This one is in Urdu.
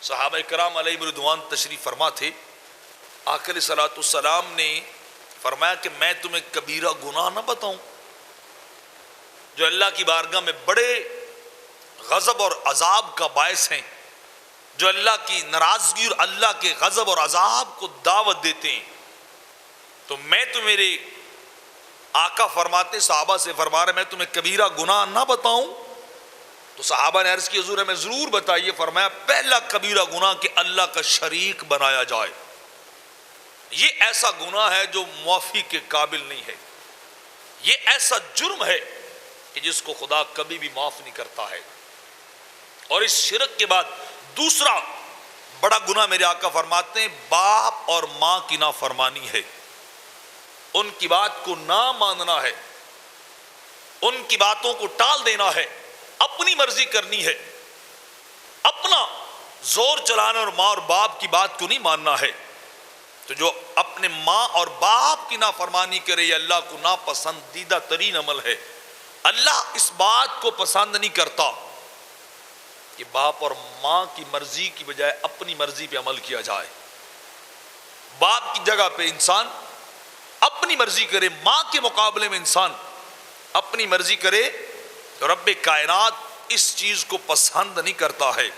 صحابہ کرام علیہ رضوان تشریف فرما تھے. آقا علیہ الصلوۃ والسلام نے فرمایا کہ میں تمہیں کبیرہ گناہ نہ بتاؤں جو اللہ کی بارگاہ میں بڑے غضب اور عذاب کا باعث ہیں, جو اللہ کی ناراضگی اور اللہ کے غضب اور عذاب کو دعوت دیتے ہیں. تو میں تو میرے آقا فرماتے صحابہ سے فرما رہے میں تمہیں کبیرہ گناہ نہ بتاؤں. تو صحابہ نے عرض کی حضور ہمیں ضرور بتائیے. فرمایا پہلا کبیرہ گناہ کہ اللہ کا شریک بنایا جائے. یہ ایسا گناہ ہے جو معافی کے قابل نہیں ہے. یہ ایسا جرم ہے کہ جس کو خدا کبھی بھی معاف نہیں کرتا ہے. اور اس شرک کے بعد دوسرا بڑا گناہ میرے آقا فرماتے ہیں باپ اور ماں کی نافرمانی ہے. ان کی بات کو نہ ماننا ہے, ان کی باتوں کو ٹال دینا ہے, اپنی مرضی کرنی ہے, اپنا زور چلانا اور ماں اور باپ کی بات کو نہیں ماننا ہے. تو جو اپنے ماں اور باپ کی نافرمانی کرے یہ اللہ کو ناپسندیدہ ترین عمل ہے. اللہ اس بات کو پسند نہیں کرتا کہ باپ اور ماں کی مرضی کی بجائے اپنی مرضی پہ عمل کیا جائے. باپ کی جگہ پہ انسان اپنی مرضی کرے, ماں کے مقابلے میں انسان اپنی مرضی کرے تو رب کائنات اس چیز کو پسند نہیں کرتا ہے.